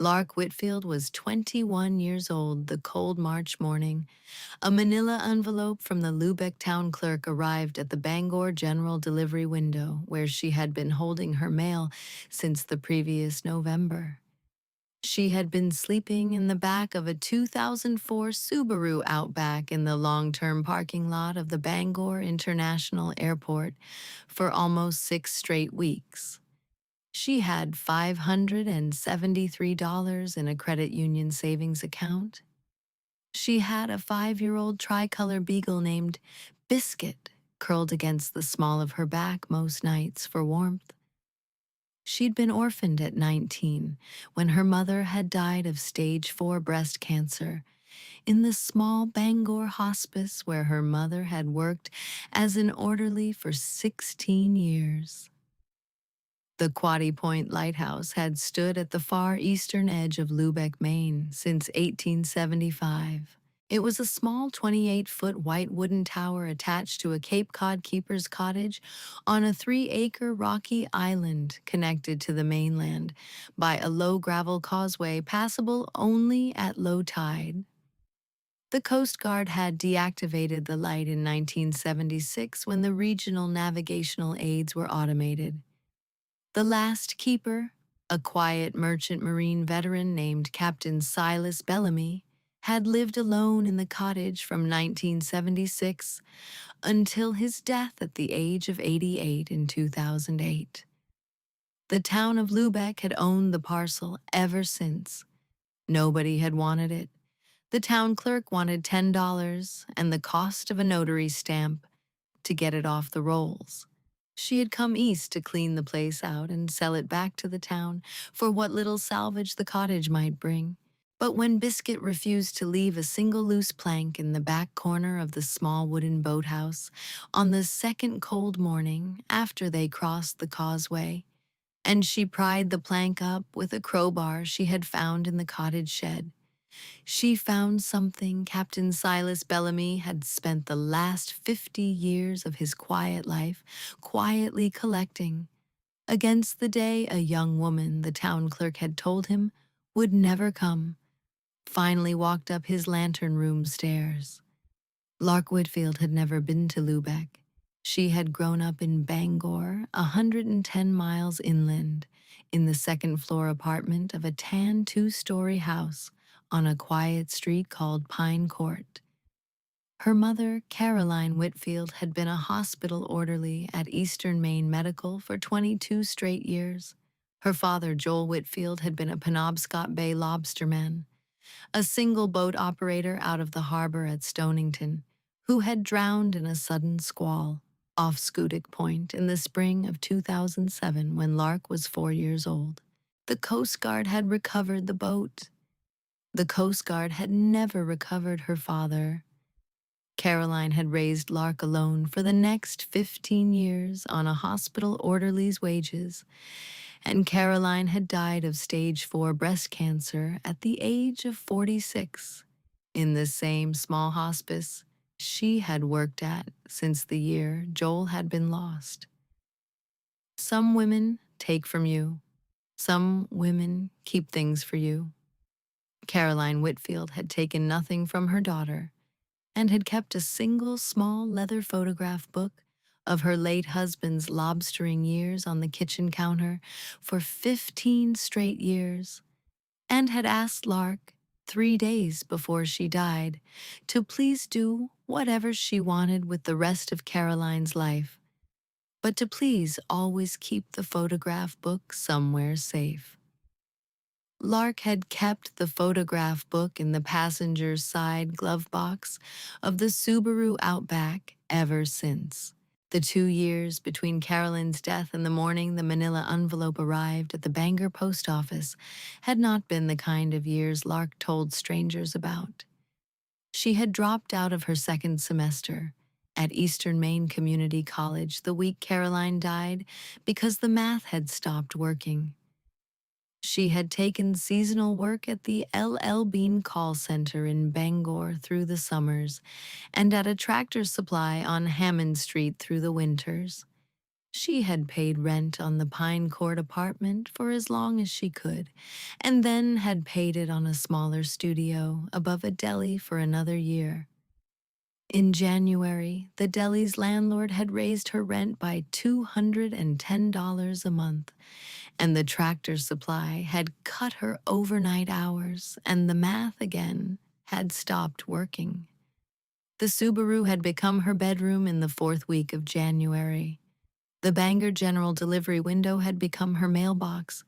Lark Whitfield was 21 years old the cold March morning. A manila envelope from the Lubeck town clerk arrived at the Bangor General Delivery window, where she had been holding her mail since the previous November. She had been sleeping in the back of a 2004 Subaru Outback in the long-term parking lot of the Bangor International Airport for almost 6 straight weeks. She had $573 in a credit union savings account. She had a 5-year-old tricolor beagle named Biscuit curled against the small of her back most nights for warmth. She'd been orphaned at 19 when her mother had died of stage 4 breast cancer in the small Bangor hospice where her mother had worked as an orderly for 16 years. The Quoddy Point Lighthouse had stood at the far eastern edge of Lubeck, Maine since 1875. It was a small 28-foot white wooden tower attached to a Cape Cod keeper's cottage on a 3-acre rocky island connected to the mainland by a low gravel causeway passable only at low tide. The Coast Guard had deactivated the light in 1976 when the regional navigational aids were automated. The last keeper, a quiet merchant marine veteran named Captain Silas Bellamy, had lived alone in the cottage from 1976 until his death at the age of 88 in 2008. The town of Lubeck had owned the parcel ever since. Nobody had wanted it. The town clerk wanted $10 and the cost of a notary stamp to get it off the rolls. She had come east to clean the place out and sell it back to the town for what little salvage the cottage might bring. But when Biscuit refused to leave a single loose plank in the back corner of the small wooden boathouse on the second cold morning after they crossed the causeway, and she pried the plank up with a crowbar she had found in the cottage shed, she found something Captain Silas Bellamy had spent the last 50 years of his quiet life quietly collecting, against the day a young woman the town clerk had told him would never come, finally walked up his lantern room stairs. Lark Whitfield had never been to Lubeck. She had grown up in Bangor, 110 miles inland, in the second-floor apartment of a tan 2-story house on a quiet street called Pine Court. Her mother, Caroline Whitfield, had been a hospital orderly at Eastern Maine Medical for 22 straight years. Her father, Joel Whitfield, had been a Penobscot Bay lobsterman, a single boat operator out of the harbor at Stonington, who had drowned in a sudden squall off Schoodic Point in the spring of 2007 when Lark was 4 years old. The Coast Guard had recovered the boat. The Coast Guard had never recovered her father. Caroline had raised Lark alone for the next 15 years on a hospital orderly's wages, and Caroline had died of stage 4 breast cancer at the age of 46 in the same small hospice she had worked at since the year Joel had been lost. Some women take from you. Some women keep things for you. Caroline Whitfield had taken nothing from her daughter and had kept a single small leather photograph book of her late husband's lobstering years on the kitchen counter for 15 straight years, and had asked Lark, 3 days before she died, to please do whatever she wanted with the rest of Caroline's life, but to please always keep the photograph book somewhere safe. Lark had kept the photograph book in the passenger's side glove box of the Subaru Outback ever since. The 2 years between Carolyn's death and the morning the manila envelope arrived at the Bangor post office had not been the kind of years Lark told strangers about. She had dropped out of her second semester at Eastern Maine Community College the week Caroline died because the math had stopped working. She had taken seasonal work at the L.L. Bean call center in Bangor through the summers and at a Tractor Supply on Hammond Street through the winters. She had paid rent on the Pine Court apartment for as long as she could, and then had paid it on a smaller studio above a deli for another year. In January, the deli's landlord had raised her rent by $210 a month, and the Tractor Supply had cut her overnight hours, and the math again had stopped working. The Subaru had become her bedroom in the fourth week of January. The Bangor General Delivery window had become her mailbox.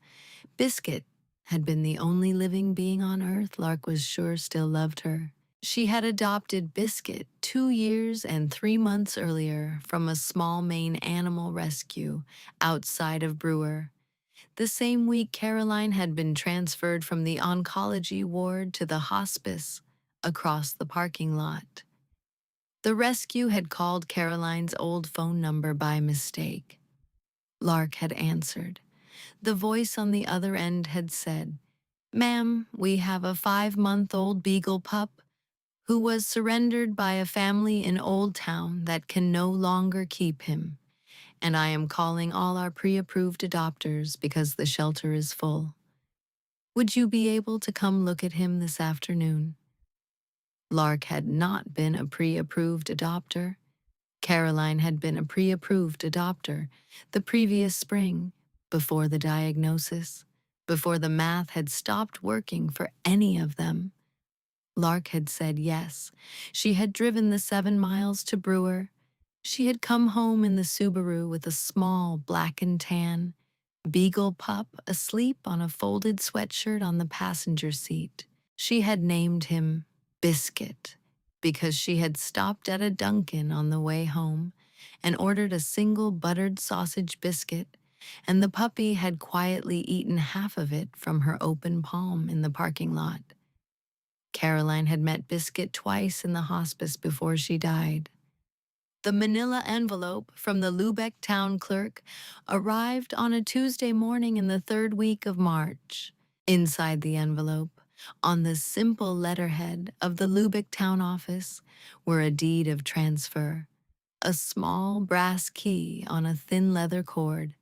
Biscuit had been the only living being on Earth Lark was sure still loved her. She had adopted Biscuit 2 years and 3 months earlier from a small Maine animal rescue outside of Brewer. The same week, Caroline had been transferred from the oncology ward to the hospice across the parking lot. The rescue had called Caroline's old phone number by mistake. Lark had answered. The voice on the other end had said, "Ma'am, we have a 5-month-old Beagle pup who was surrendered by a family in Old Town that can no longer keep him, and I am calling all our pre-approved adopters because the shelter is full. Would you be able to come look at him this afternoon?" Lark had not been a pre-approved adopter. Caroline had been a pre-approved adopter the previous spring, before the diagnosis, before the math had stopped working for any of them. Lark had said yes. She had driven the 7 miles to Brewer. She had come home in the Subaru with a small black and tan Beagle pup asleep on a folded sweatshirt on the passenger seat. She had named him Biscuit because she had stopped at a Dunkin' on the way home and ordered a single buttered sausage biscuit, and the puppy had quietly eaten half of it from her open palm in the parking lot. Caroline had met Biscuit twice in the hospice before she died. The manila envelope from the Lubeck town clerk arrived on a Tuesday morning in the third week of March. Inside the envelope, on the simple letterhead of the Lubeck town office, were a deed of transfer, a small brass key on a thin leather cord,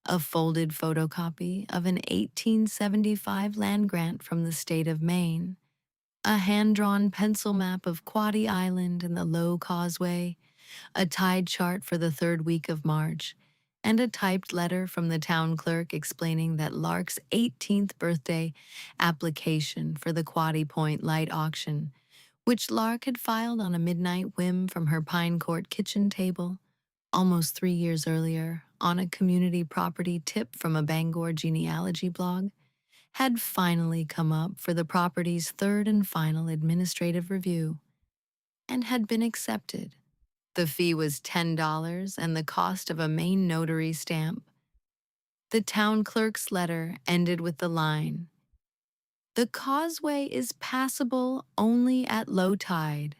a folded photocopy of an 1875 land grant from the state of Maine, a hand-drawn pencil map of Quoddy Island and the Low Causeway, a tide chart for the third week of March, and a typed letter from the town clerk explaining that Lark's 18th birthday application for the Quoddy Point light auction, which Lark had filed on a midnight whim from her Pine Court kitchen table, almost 3 years earlier, on a community property tip from a Bangor genealogy blog, had finally come up for the property's third and final administrative review, and had been accepted. The fee was $10 and the cost of a Maine notary stamp. The town clerk's letter ended with the line, "The causeway is passable only at low tide.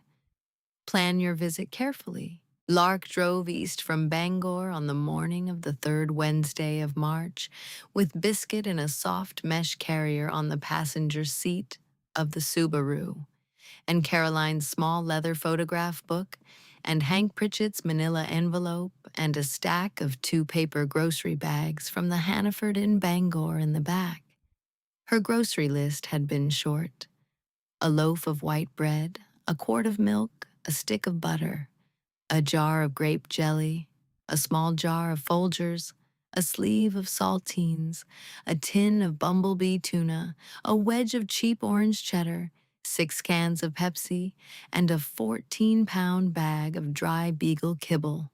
Plan your visit carefully." Lark drove east from Bangor on the morning of the third Wednesday of March, with Biscuit in a soft mesh carrier on the passenger seat of the Subaru, and Caroline's small leather photograph book, and Hank Pritchett's manila envelope, and a stack of 2-paper grocery bags from the Hannaford in Bangor in the back. Her grocery list had been short: a loaf of white bread, a quart of milk, a stick of butter, a jar of grape jelly, a small jar of Folgers, a sleeve of saltines, a tin of bumblebee tuna, a wedge of cheap orange cheddar, 6 cans of Pepsi, and a 14-pound bag of dry Beagle kibble.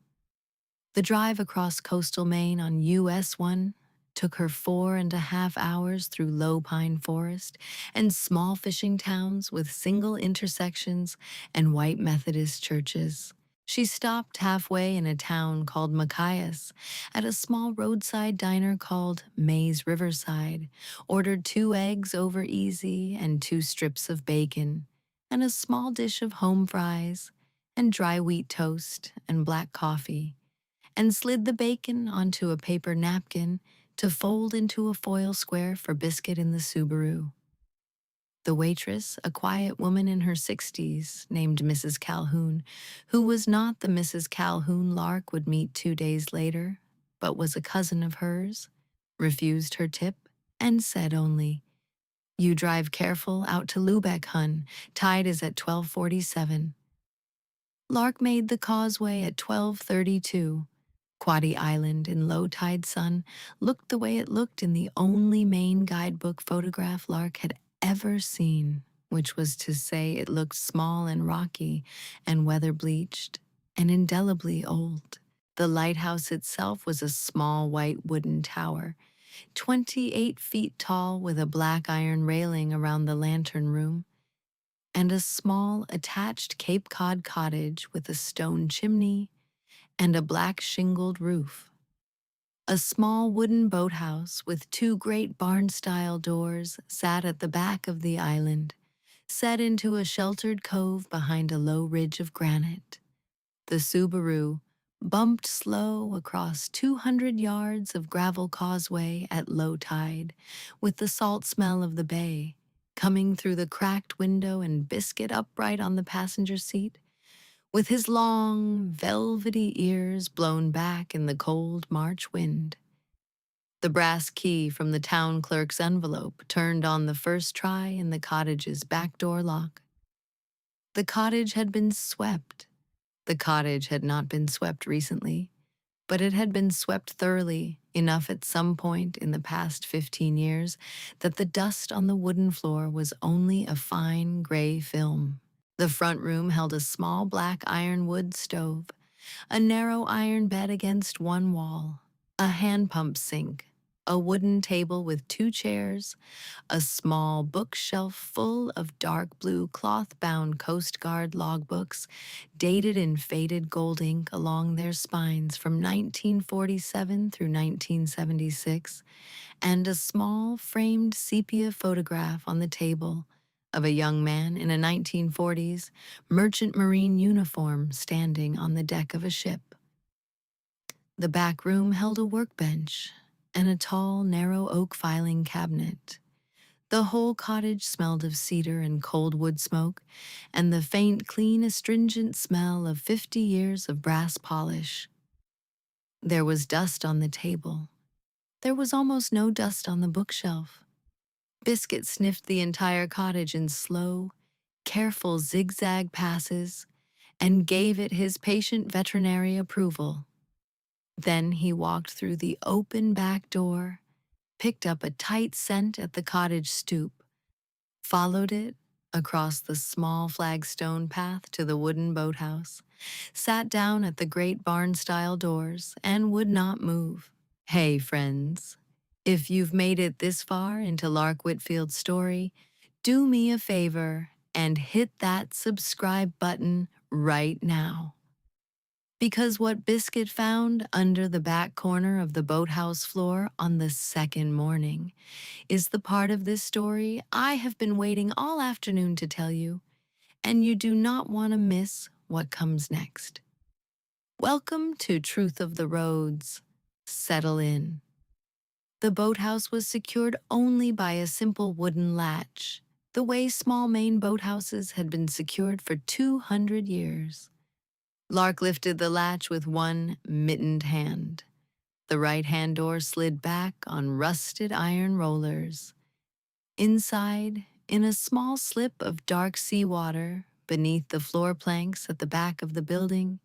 The drive across coastal Maine on US 1 took her 4.5 hours through low pine forest and small fishing towns with single intersections and white Methodist churches. She stopped halfway in a town called Machias at a small roadside diner called May's Riverside, ordered 2 eggs over easy and 2 strips of bacon, and a small dish of home fries, and dry wheat toast and black coffee, and slid the bacon onto a paper napkin to fold into a foil square for Biscuit in the Subaru. The waitress, a quiet woman in her 60s, named Mrs. Calhoun, who was not the Mrs. Calhoun Lark would meet 2 days later, but was a cousin of hers, refused her tip, and said only, "You drive careful out to Lubeck, hun. Tide is at 12:47. Lark made the causeway at 12:32. Quoddy Island in low tide sun looked the way it looked in the only Maine guidebook photograph Lark had ever seen, which was to say it looked small and rocky and weather-bleached and indelibly old. The lighthouse itself was a small white wooden tower, 28 feet tall with a black iron railing around the lantern room, and a small attached Cape Cod cottage with a stone chimney and a black shingled roof. A small wooden boathouse with two great barn-style doors sat at the back of the island, set into a sheltered cove behind a low ridge of granite. The Subaru bumped slow across 200 yards of gravel causeway at low tide, with the salt smell of the bay coming through the cracked window and Biscuit upright on the passenger seat, with his long, velvety ears blown back in the cold March wind. The brass key from the town clerk's envelope turned on the first try in the cottage's back door lock. The cottage had been swept. The cottage had not been swept recently, but it had been swept thoroughly, enough at some point in the past 15 years that the dust on the wooden floor was only a fine gray film. The front room held a small black ironwood stove, a narrow iron bed against one wall, a hand pump sink, a wooden table with two chairs, a small bookshelf full of dark blue cloth-bound Coast Guard logbooks dated in faded gold ink along their spines from 1947 through 1976, and a small framed sepia photograph on the table of a young man in a 1940s merchant marine uniform standing on the deck of a ship. The back room held a workbench and a tall, narrow oak filing cabinet. The whole cottage smelled of cedar and cold wood smoke, and the faint, clean, astringent smell of 50 years of brass polish. There was dust on the table. There was almost no dust on the bookshelf. Biscuit sniffed the entire cottage in slow, careful zigzag passes and gave it his patient veterinary approval. Then he walked through the open back door, picked up a tight scent at the cottage stoop, followed it across the small flagstone path to the wooden boathouse, sat down at the great barn-style doors, and would not move. Hey, friends, if you've made it this far into Lark Whitfield's story, do me a favor and hit that subscribe button right now. Because what Biscuit found under the back corner of the boathouse floor on the second morning is the part of this story I have been waiting all afternoon to tell you, and you do not want to miss what comes next. Welcome to Truth of the Roads. Settle in. The boathouse was secured only by a simple wooden latch, the way small Maine boathouses had been secured for 200 years. Lark lifted the latch with one mittened hand. The right-hand door slid back on rusted iron rollers. Inside, in a small slip of dark seawater beneath the floor planks at the back of the building,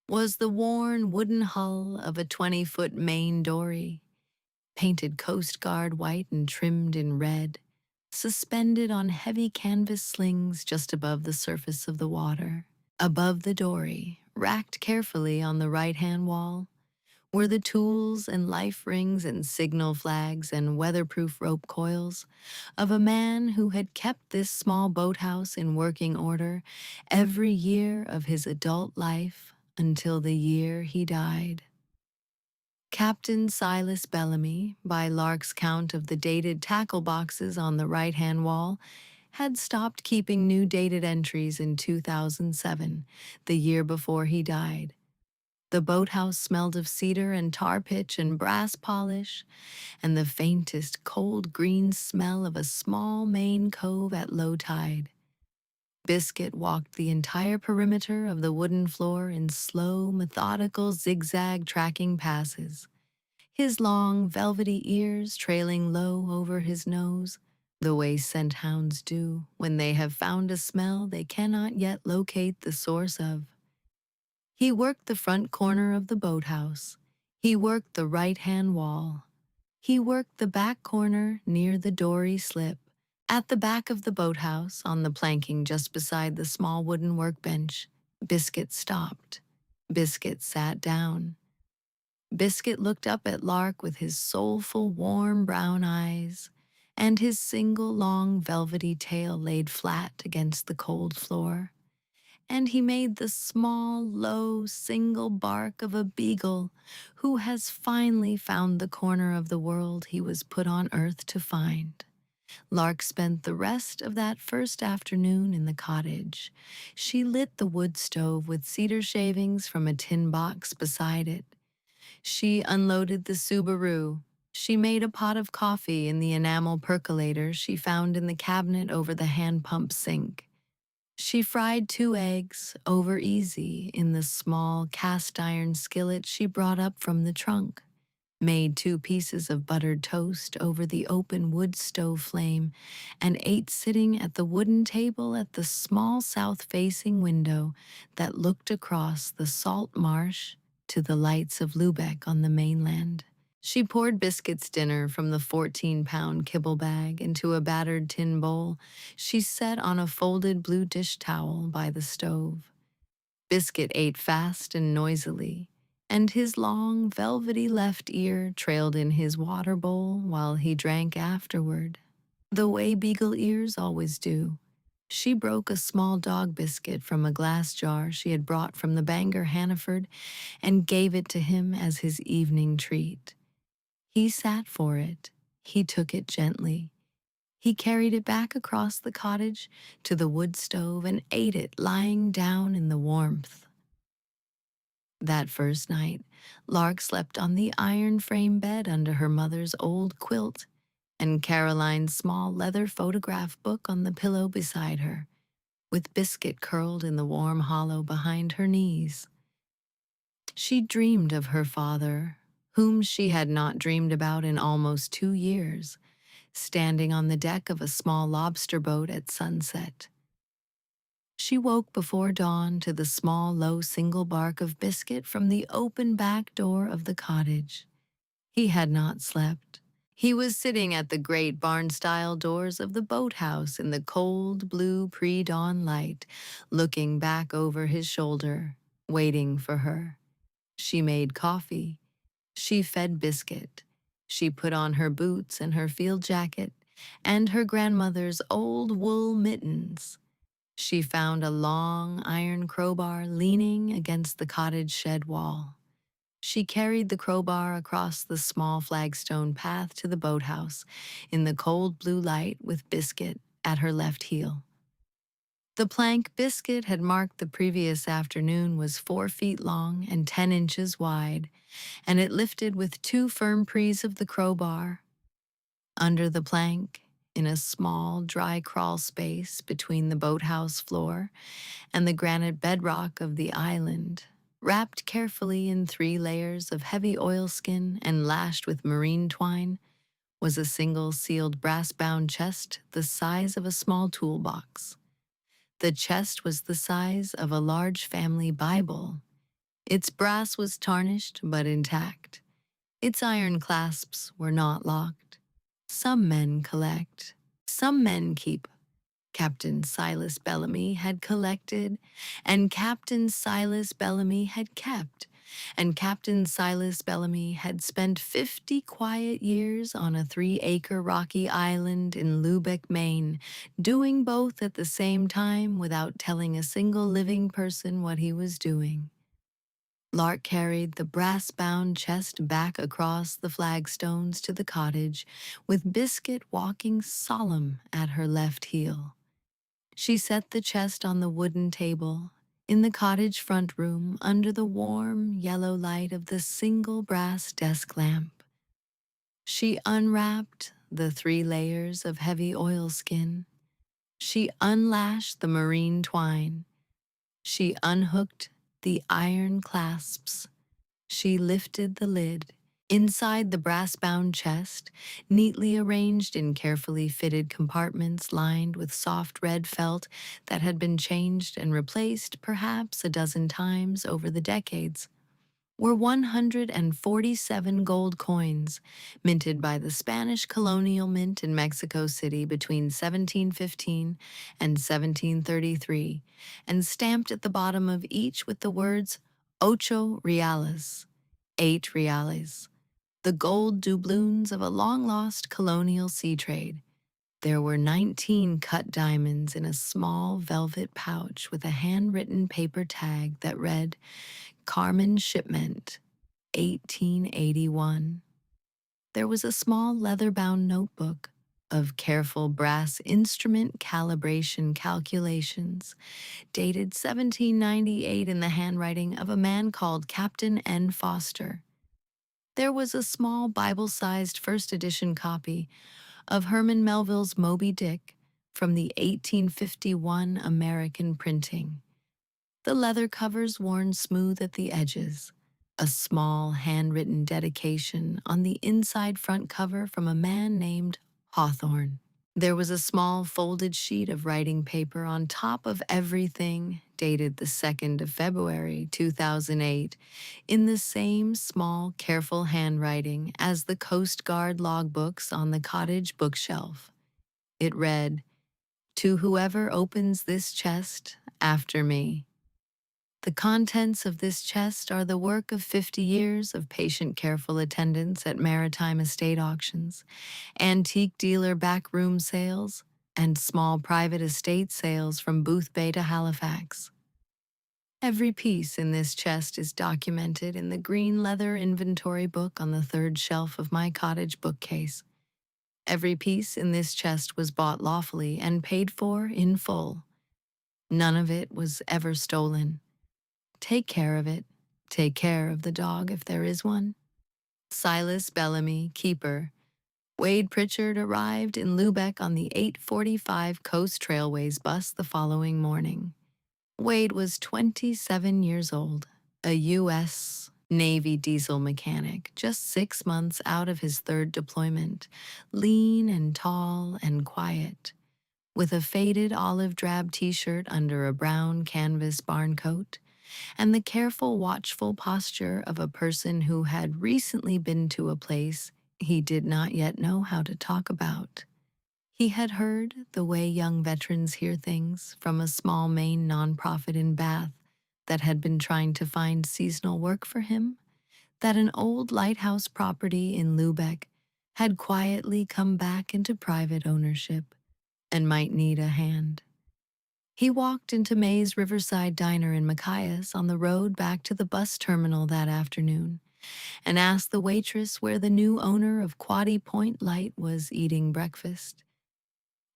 was the worn wooden hull of a 20-foot Maine dory, painted Coast Guard white and trimmed in red, suspended on heavy canvas slings just above the surface of the water. Above the dory, racked carefully on the right-hand wall, were the tools and life rings and signal flags and weatherproof rope coils of a man who had kept this small boathouse in working order every year of his adult life until the year he died. Captain Silas Bellamy, by Lark's count of the dated tackle boxes on the right-hand wall, had stopped keeping new dated entries in 2007, the year before he died. The boathouse smelled of cedar and tar pitch and brass polish, and the faintest cold green smell of a small Maine cove at low tide. Biscuit walked the entire perimeter of the wooden floor in slow, methodical zigzag tracking passes, his long, velvety ears trailing low over his nose, the way scent hounds do when they have found a smell they cannot yet locate the source of. He worked the front corner of the boathouse. He worked the right-hand wall. He worked the back corner near the dory slip. At the back of the boathouse, on the planking just beside the small wooden workbench, Biscuit stopped. Biscuit sat down. Biscuit looked up at Lark with his soulful, warm brown eyes, and his single long velvety tail laid flat against the cold floor. And he made the small, low, single bark of a beagle who has finally found the corner of the world he was put on earth to find. Lark spent the rest of that first afternoon in the cottage. She lit the wood stove with cedar shavings from a tin box beside it. She unloaded the Subaru. She made a pot of coffee in the enamel percolator she found in the cabinet over the hand pump sink. She fried 2 eggs over easy in the small cast iron skillet she brought up from the trunk, made 2 pieces of buttered toast over the open wood stove flame, and ate sitting at the wooden table at the small south-facing window that looked across the salt marsh to the lights of Lübeck on the mainland. She poured Biscuit's dinner from the 14-pound kibble bag into a battered tin bowl she set on a folded blue dish towel by the stove. Biscuit ate fast and noisily, and his long, velvety left ear trailed in his water bowl while he drank afterward, the way Beagle ears always do. She broke a small dog biscuit from a glass jar she had brought from the Bangor Hannaford and gave it to him as his evening treat. He sat for it. He took it gently. He carried it back across the cottage to the wood stove and ate it lying down in the warmth. That first night, Lark slept on the iron frame bed under her mother's old quilt, and Caroline's small leather photograph book on the pillow beside her, with Biscuit curled in the warm hollow behind her knees. She dreamed of her father, whom she had not dreamed about in almost 2 years, standing on the deck of a small lobster boat at sunset. She woke before dawn to the small, low single bark of Biscuit from the open back door of the cottage. He had not slept. He was sitting at the great barn-style doors of the boathouse in the cold, blue pre-dawn light, looking back over his shoulder, waiting for her. She made coffee. She fed Biscuit. She put on her boots and her field jacket and her grandmother's old wool mittens. She found a long iron crowbar leaning against the cottage shed wall. She carried the crowbar across the small flagstone path to the boathouse in the cold blue light with Biscuit at her left heel. The plank Biscuit had marked the previous afternoon was 4 feet long and 10 inches wide, and it lifted with 2 firm prees of the crowbar. Under the plank, in a small, dry crawl space between the boathouse floor and the granite bedrock of the island, wrapped carefully in 3 layers of heavy oilskin and lashed with marine twine, was a single sealed brass-bound chest the size of a small toolbox. The chest was the size of a large family Bible. Its brass was tarnished but intact. Its iron clasps were not locked. Some men collect. Some men keep. Captain Silas Bellamy had collected, and Captain Silas Bellamy had kept, and Captain Silas Bellamy had spent 50 quiet years on a 3-acre rocky island in Lübeck, Maine, doing both at the same time without telling a single living person what he was doing. Lark carried the brass-bound chest back across the flagstones to the cottage, with Biscuit walking solemn at her left heel. She set the chest on the wooden table in the cottage front room under the warm yellow light of the single brass desk lamp. She unwrapped the 3 layers of heavy oilskin. She unlashed the marine twine. She unhooked the iron clasps. She lifted the lid. Inside the brass-bound chest, neatly arranged in carefully fitted compartments lined with soft red felt that had been changed and replaced perhaps a dozen times over the decades, were 147 gold coins, minted by the Spanish colonial mint in Mexico City between 1715 and 1733, and stamped at the bottom of each with the words Ocho Reales, 8 reales, the gold doubloons of a long-lost colonial sea trade. There were 19 cut diamonds in a small velvet pouch with a handwritten paper tag that read, Carmen Shipment, 1881. There was a small leather-bound notebook of careful brass instrument calibration calculations, dated 1798 in the handwriting of a man called Captain N. Foster. There was a small Bible-sized first edition copy of Herman Melville's Moby Dick from the 1851 American printing. The leather covers worn smooth at the edges, a small handwritten dedication on the inside front cover from a man named Hawthorne. There was a small folded sheet of writing paper on top of everything, dated the 2nd of February, 2008, in the same small, careful handwriting as the Coast Guard logbooks on the cottage bookshelf. It read, To whoever opens this chest after me. The contents of this chest are the work of 50 years of patient careful attendance at maritime estate auctions, antique dealer backroom sales, and small private estate sales from Booth Bay to Halifax. Every piece in this chest is documented in the green leather inventory book on the third shelf of my cottage bookcase. Every piece in this chest was bought lawfully and paid for in full. None of it was ever stolen. Take care of it. Take care of the dog if there is one. Silas Bellamy, keeper. Wade Pritchard arrived in Lubeck on the 8:45 Coast Trailways bus the following morning. Wade was 27 years old, a U.S. Navy diesel mechanic, just 6 months out of his third deployment, lean and tall and quiet, with a faded olive drab t-shirt under a brown canvas barn coat, and the careful, watchful posture of a person who had recently been to a place he did not yet know how to talk about. He had heard, the way young veterans hear things, from a small Maine nonprofit in Bath that had been trying to find seasonal work for him, that an old lighthouse property in Lubeck had quietly come back into private ownership and might need a hand. He walked into May's Riverside Diner in Machias on the road back to the bus terminal that afternoon and asked the waitress where the new owner of Quoddy Point Light was eating breakfast.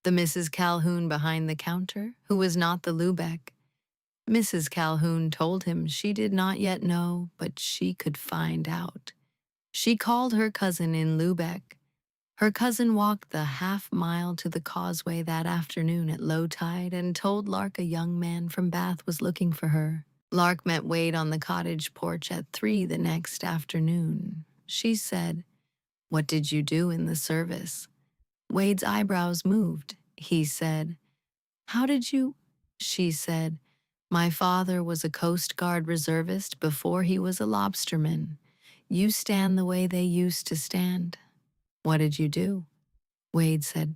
The Mrs. Calhoun behind the counter, who was not the Lubeck. Mrs. Calhoun told him she did not yet know, but she could find out. She called her cousin in Lubeck. Her cousin walked the half-mile to the causeway that afternoon at low tide and told Lark a young man from Bath was looking for her. Lark met Wade on the cottage porch at 3 the next afternoon. She said, "What did you do in the service?" Wade's eyebrows moved. He said, "How did you?" She said, "My father was a Coast Guard reservist before he was a lobsterman. You stand the way they used to stand." "What did you do?" Wade said,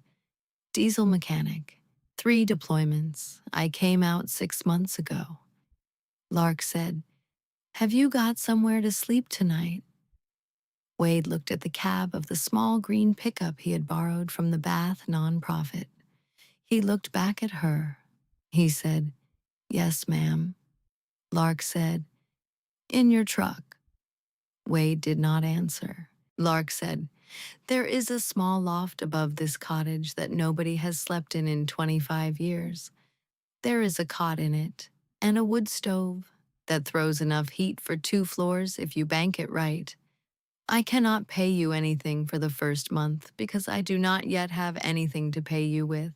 "Diesel mechanic. 3 deployments. I came out 6 months ago." Lark said, "Have you got somewhere to sleep tonight?" Wade looked at the cab of the small green pickup he had borrowed from the Bath nonprofit. He looked back at her. He said, "Yes, ma'am." Lark said, "In your truck." Wade did not answer. Lark said, "There is a small loft above this cottage that nobody has slept in 25 years. There is a cot in it, and a wood stove that throws enough heat for 2 floors if you bank it right. I cannot pay you anything for the first month because I do not yet have anything to pay you with.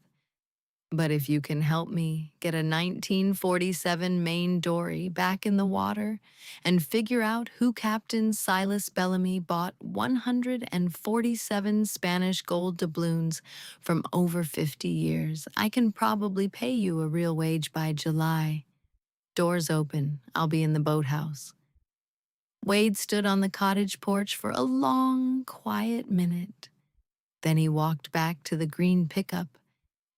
But if you can help me get a 1947 Maine dory back in the water and figure out who Captain Silas Bellamy bought 147 Spanish gold doubloons from over 50 years, I can probably pay you a real wage by July. Doors open. I'll be in the boathouse. Wade stood on the cottage porch for a long, quiet minute. Then he walked back to the green pickup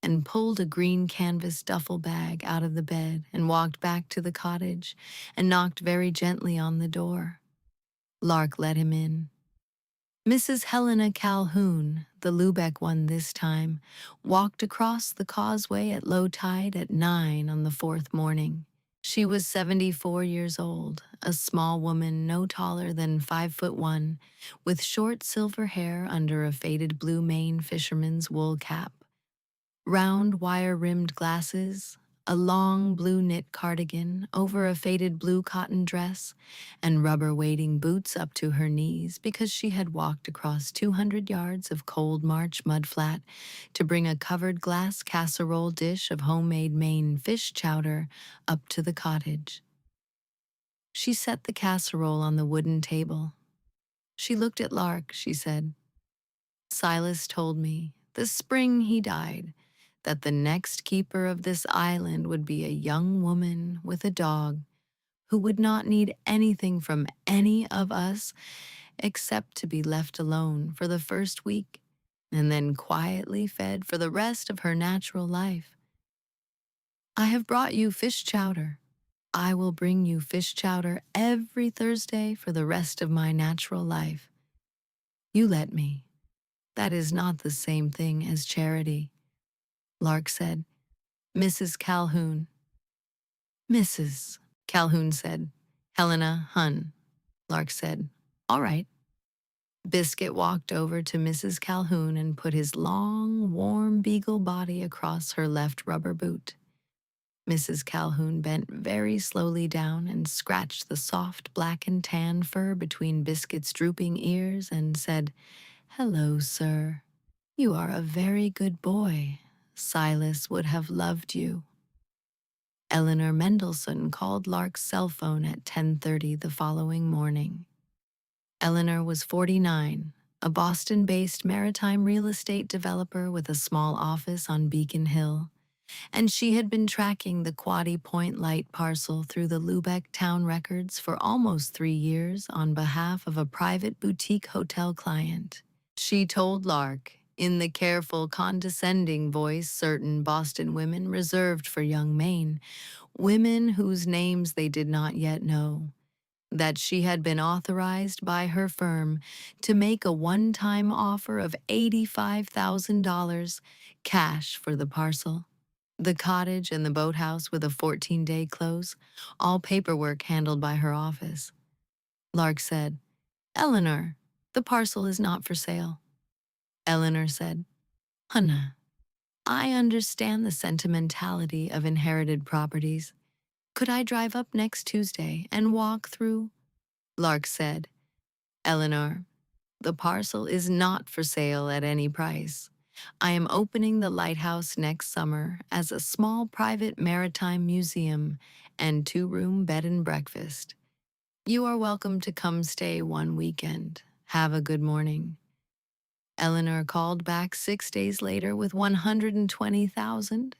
and pulled a green canvas duffel bag out of the bed and walked back to the cottage and knocked very gently on the door. Lark let him in. Mrs. Helena Calhoun, the Lubeck one this time, walked across the causeway at low tide at 9 on the fourth morning. She was 74 years old, a small woman no taller than 5'1", with short silver hair under a faded blue Maine fisherman's wool cap, round wire-rimmed glasses, a long blue knit cardigan over a faded blue cotton dress, and rubber wading boots up to her knees because she had walked across 200 yards of cold March mudflat to bring a covered glass casserole dish of homemade Maine fish chowder up to the cottage. She set the casserole on the wooden table. She looked at Lark, she said. Silas told me, the spring he died, that the next keeper of this island would be a young woman with a dog who would not need anything from any of us except to be left alone for the first week and then quietly fed for the rest of her natural life. I have brought you fish chowder. I will bring you fish chowder every Thursday for the rest of my natural life. You let me. That is not the same thing as charity. Lark said. Mrs. Calhoun. Mrs. Calhoun said. Helena Hun. Lark said. All right. Biscuit walked over to Mrs. Calhoun and put his long, warm Beagle body across her left rubber boot. Mrs. Calhoun bent very slowly down and scratched the soft black and tan fur between Biscuit's drooping ears and said, Hello, sir. You are a very good boy. Silas would have loved you. Eleanor Mendelssohn called Lark's cell phone at 10:30 the following morning. Eleanor was 49, a Boston-based maritime real estate developer with a small office on Beacon Hill, and she had been tracking the Quoddy Point Light parcel through the Lubeck town records for almost 3 years on behalf of a private boutique hotel client. She told Lark, in the careful, condescending voice certain Boston women reserved for young Maine, women whose names they did not yet know, that she had been authorized by her firm to make a one-time offer of $85,000 cash for the parcel, the cottage and the boathouse with a 14-day close, all paperwork handled by her office. Lark said, Eleanor, the parcel is not for sale. Eleanor said, Hannah, I understand the sentimentality of inherited properties. Could I drive up next Tuesday and walk through? Lark said, Eleanor, the parcel is not for sale at any price. I am opening the Lighthouse next summer as a small private maritime museum and 2-room bed and breakfast. You are welcome to come stay one weekend. Have a good morning. Eleanor called back 6 days later with 120,000.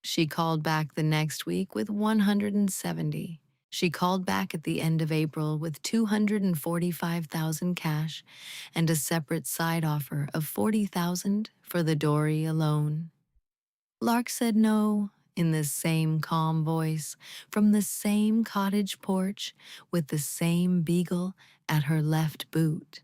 She called back the next week with 170. She called back at the end of April with 245,000 cash and a separate side offer of 40,000 for the dory alone. Lark said no in the same calm voice from the same cottage porch with the same Beagle at her left boot.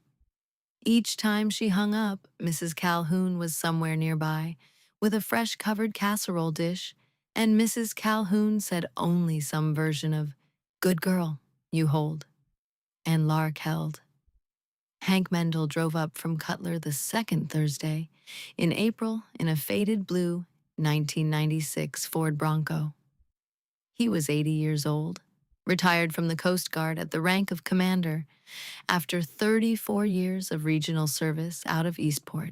Each time she hung up, Mrs. Calhoun was somewhere nearby with a fresh covered casserole dish, and Mrs. Calhoun said only some version of, Good girl, you hold. And Lark held. Hank Mendel drove up from Cutler the second Thursday in April in a faded blue 1996 Ford Bronco. He was 80 years old, retired from the Coast Guard at the rank of commander after 34 years of regional service out of Eastport.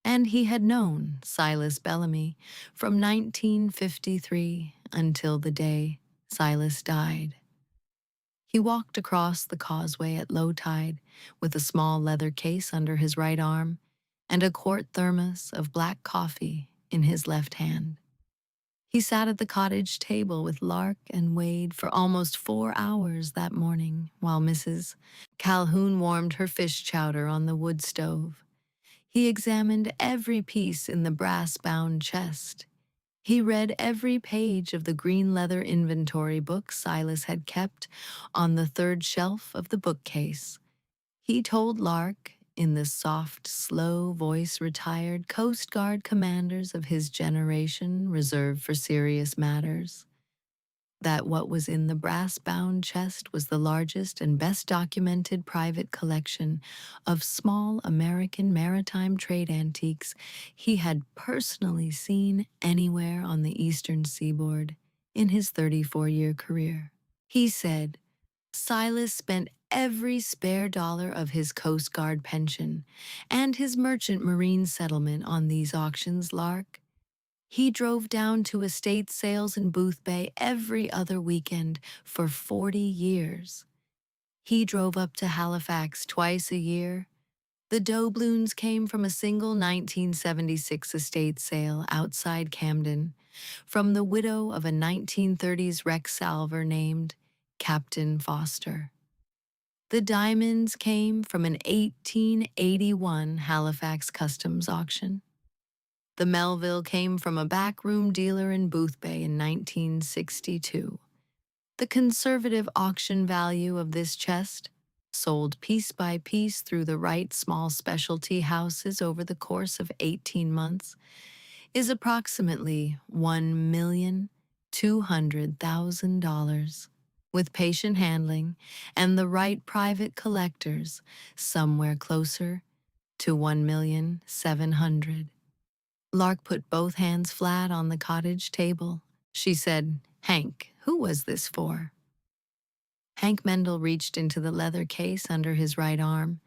And he had known Silas Bellamy from 1953 until the day Silas died. He walked across the causeway at low tide with a small leather case under his right arm and a quart thermos of black coffee in his left hand. He sat at the cottage table with Lark and Wade for almost 4 hours that morning while Mrs. Calhoun warmed her fish chowder on the wood stove. He examined every piece in the brass-bound chest. He read every page of the green leather inventory book Silas had kept on the third shelf of the bookcase. He told Lark, in the soft, slow voice retired Coast Guard commanders of his generation reserved for serious matters, that what was in the brass-bound chest was the largest and best documented private collection of small American maritime trade antiques he had personally seen anywhere on the eastern seaboard in his 34-year career. He said, Silas spent every spare dollar of his Coast Guard pension and his merchant marine settlement on these auctions, Lark. He drove down to estate sales in Booth Bay every other weekend for 40 years. He drove up to Halifax twice a year. The doubloons came from a single 1976 estate sale outside Camden, from the widow of a 1930s wreck salver named Captain Foster. The diamonds came from an 1881 Halifax customs auction. The Melville came from a backroom dealer in Booth Bay in 1962. The conservative auction value of this chest, sold piece by piece through the right small specialty houses over the course of 18 months, is approximately $1,200,000. With patient handling and the right private collectors, somewhere closer to $1,700,000. Lark put both hands flat on the cottage table. She said, Hank, who was this for? Hank Mendel reached into the leather case under his right arm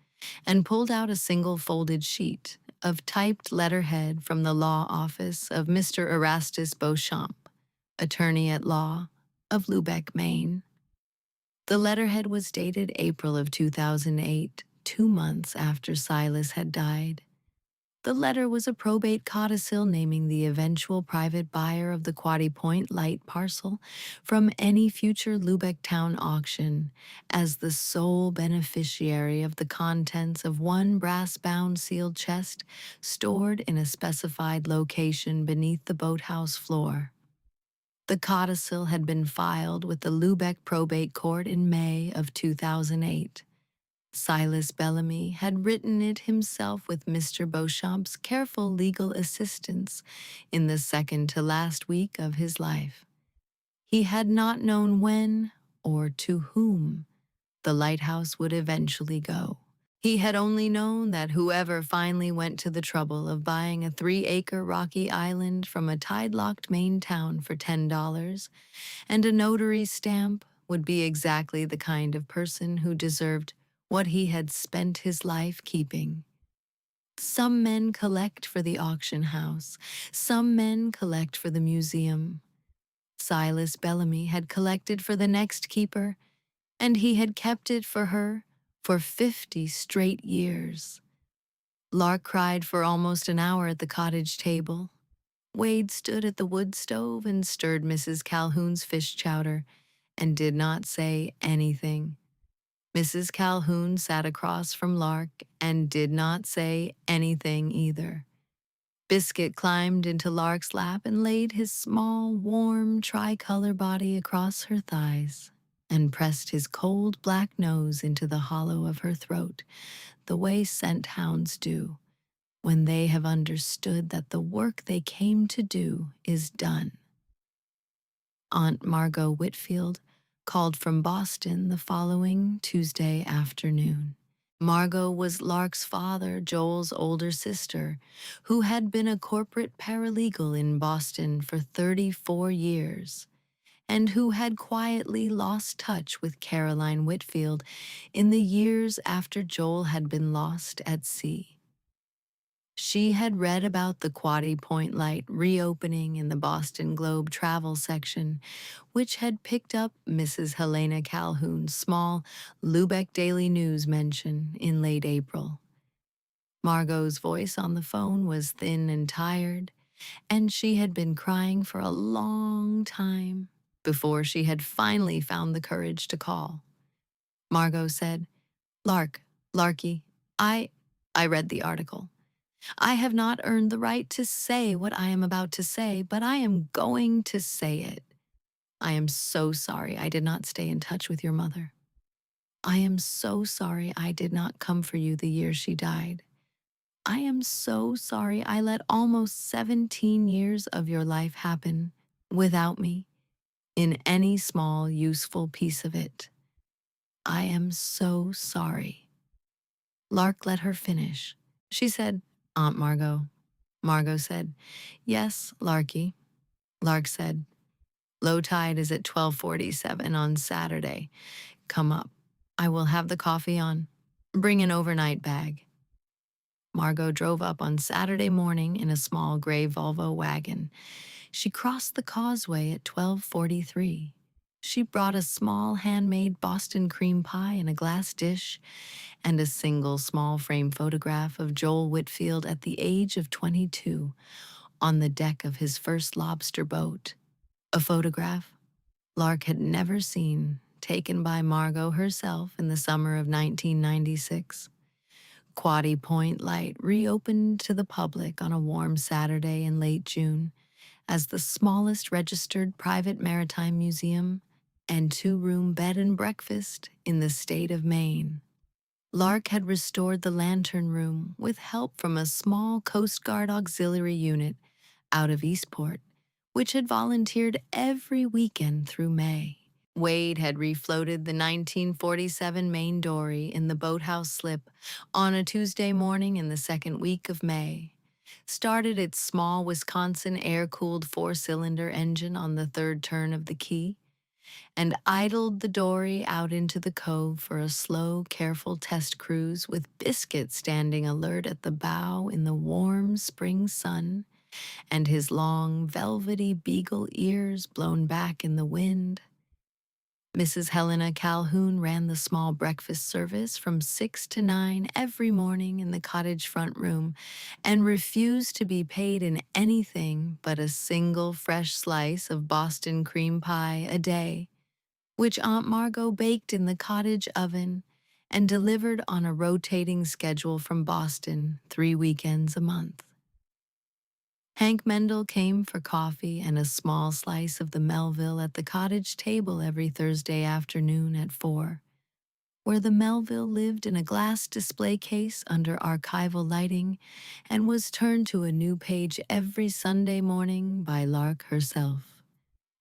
and pulled out a single folded sheet of typed letterhead from the law office of Mr. Erastus Beauchamp, attorney at law of Lubec, Maine. The letterhead was dated April of 2008, 2 months after Silas had died. The letter was a probate codicil naming the eventual private buyer of the Quoddy Point Light parcel from any future Lubec Town auction as the sole beneficiary of the contents of one brass-bound sealed chest stored in a specified location beneath the boathouse floor. The codicil had been filed with the Lubec Probate Court in May of 2008. Silas Bellamy had written it himself with Mr. Beauchamp's careful legal assistance in the second-to-last week of his life. He had not known when or to whom the lighthouse would eventually go. He had only known that whoever finally went to the trouble of buying a 3-acre rocky island from a tide-locked Maine town for $10 and a notary stamp would be exactly the kind of person who deserved what he had spent his life keeping. Some men collect for the auction house. Some men collect for the museum. Silas Bellamy had collected for the next keeper, and he had kept it for her for 50 straight years. Lark cried for almost an hour at the cottage table. Wade stood at the wood stove and stirred Mrs. Calhoun's fish chowder and did not say anything. Mrs. Calhoun sat across from Lark and did not say anything either. Biscuit climbed into Lark's lap and laid his small, warm, tricolor body across her thighs and pressed his cold black nose into the hollow of her throat, the way scent hounds do when they have understood that the work they came to do is done. Aunt Margot Whitfield called from Boston the following Tuesday afternoon. Margot was Lark's father, Joel's older sister, who had been a corporate paralegal in Boston for 34 years, and who had quietly lost touch with Caroline Whitfield in the years after Joel had been lost at sea. She had read about the Quaddy Point Light reopening in the Boston Globe travel section, which had picked up Mrs. Helena Calhoun's small Lubeck Daily News mention in late April. Margot's voice on the phone was thin and tired, and she had been crying for a long time before she had finally found the courage to call. Margot said, Larky, I read the article. I have not earned the right to say what I am about to say, but I am going to say it. I am so sorry I did not stay in touch with your mother. I am so sorry I did not come for you the year she died. I am so sorry I let almost 17 years of your life happen without me in any small, useful piece of it. I am so sorry. Lark let her finish. She said, Aunt Margot. Margot said, Yes, Larky. Lark said, Low tide is at 12:47 on Saturday. Come up. I will have the coffee on. Bring an overnight bag. Margot drove up on Saturday morning in a small gray Volvo wagon. She crossed the causeway at 12:43. She brought a small handmade Boston cream pie in a glass dish and a single small frame photograph of Joel Whitfield at the age of 22 on the deck of his first lobster boat. A photograph Lark had never seen, taken by Margot herself in the summer of 1996. Quaddy Point Light reopened to the public on a warm Saturday in late June as the smallest registered private maritime museum and two-room bed and breakfast in the state of Maine. Lark had restored the lantern room with help from a small Coast Guard auxiliary unit out of Eastport, which had volunteered every weekend through May. Wade had refloated the 1947 Maine dory in the Boathouse slip on a Tuesday morning in the second week of May, started its small Wisconsin air-cooled four-cylinder engine on the third turn of the key, and idled the dory out into the cove for a slow, careful test cruise with Biscuit standing alert at the bow in the warm spring sun and his long, velvety Beagle ears blown back in the wind. Mrs. Helena Calhoun ran the small breakfast service from 6 to 9 every morning in the cottage front room and refused to be paid in anything but a single fresh slice of Boston cream pie a day, which Aunt Margot baked in the cottage oven and delivered on a rotating schedule from Boston 3 weekends a month. Hank Mendel came for coffee and a small slice of the Melville at the cottage table every Thursday afternoon at 4, where the Melville lived in a glass display case under archival lighting and was turned to a new page every Sunday morning by Lark herself.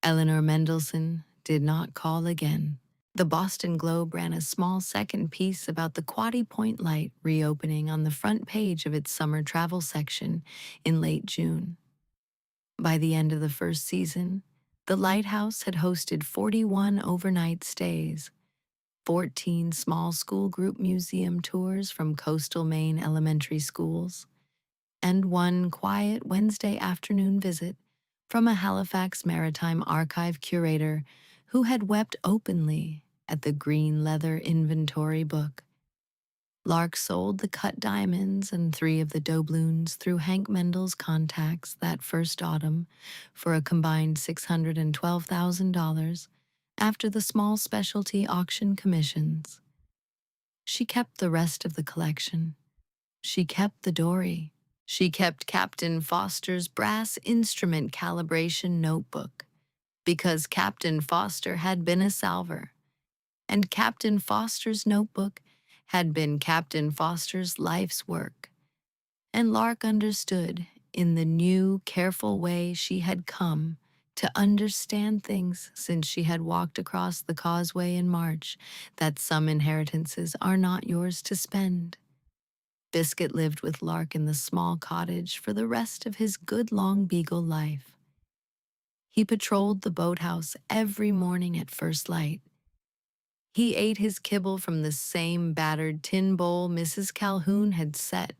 Eleanor Mendelsohn did not call again. The Boston Globe ran a small second piece about the Quaddy Point Light reopening on the front page of its summer travel section in late June. By the end of the first season, the Lighthouse had hosted 41 overnight stays, 14 small school group museum tours from coastal Maine elementary schools, and one quiet Wednesday afternoon visit from a Halifax Maritime Archive curator who had wept openly at the green leather inventory book. Lark sold the cut diamonds and 3 of the doubloons through Hank Mendel's contacts that first autumn for a combined $612,000 after the small specialty auction commissions. She kept the rest of the collection. She kept the dory. She kept Captain Foster's brass instrument calibration notebook because Captain Foster had been a salver, and Captain Foster's notebook had been Captain Foster's life's work. And Lark understood, in the new, careful way she had come to understand things since she had walked across the causeway in March, that some inheritances are not yours to spend. Biscuit lived with Lark in the small cottage for the rest of his good long Beagle life. He patrolled the boathouse every morning at first light. He ate his kibble from the same battered tin bowl Mrs. Calhoun had set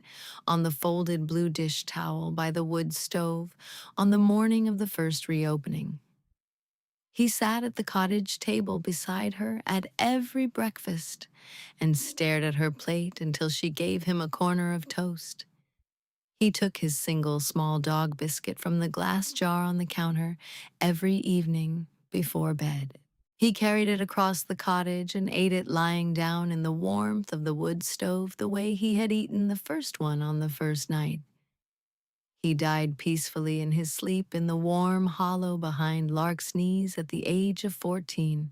on the folded blue dish towel by the wood stove on the morning of the first reopening. He sat at the cottage table beside her at every breakfast and stared at her plate until she gave him a corner of toast. He took his single small dog biscuit from the glass jar on the counter every evening before bed. He carried it across the cottage and ate it lying down in the warmth of the wood stove the way he had eaten the first one on the first night. He died peacefully in his sleep in the warm hollow behind Lark's knees at the age of 14,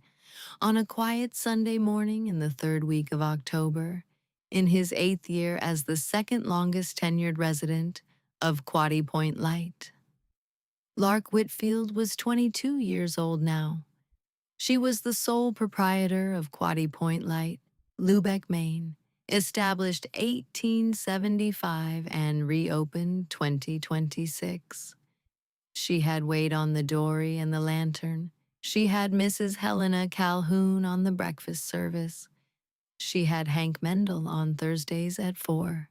on a quiet Sunday morning in the third week of October, in his 8th year as the second longest tenured resident of Quoddy Point Light. Lark Whitfield was 22 years old now. She was the sole proprietor of Quoddy Point Light, Lubeck, Maine, established 1875 and reopened 2026. She had Wade on the dory and the lantern. She had Mrs. Helena Calhoun on the breakfast service. She had Hank Mendel on Thursdays at 4.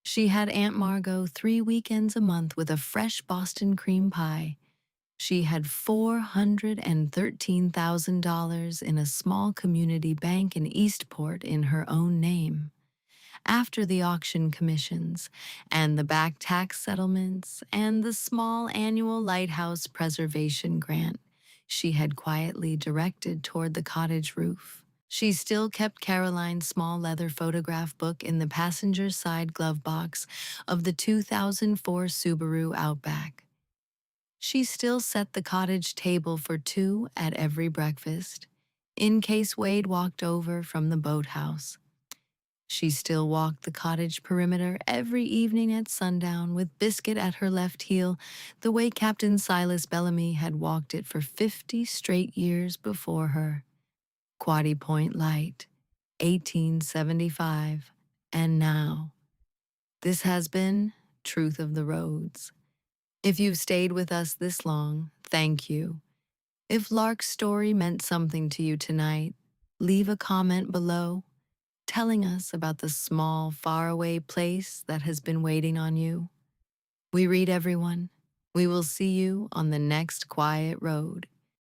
She had Aunt Margot 3 weekends a month with a fresh Boston cream pie. She had $413,000 in a small community bank in Eastport in her own name. After the auction commissions, and the back tax settlements, and the small annual Lighthouse preservation grant she had quietly directed toward the cottage roof, she still kept Caroline's small leather photograph book in the passenger side glove box of the 2004 Subaru Outback. She still set the cottage table for 2 at every breakfast, in case Wade walked over from the boathouse. She still walked the cottage perimeter every evening at sundown with Biscuit at her left heel, the way Captain Silas Bellamy had walked it for 50 straight years before her. Quoddy Point Light, 1875, and now. This has been Truth of the Roads. If you've stayed with us this long, thank you. If Lark's story meant something to you tonight, leave a comment below, telling us about the small, faraway place that has been waiting on you. We read everyone. We will see you on the next quiet road.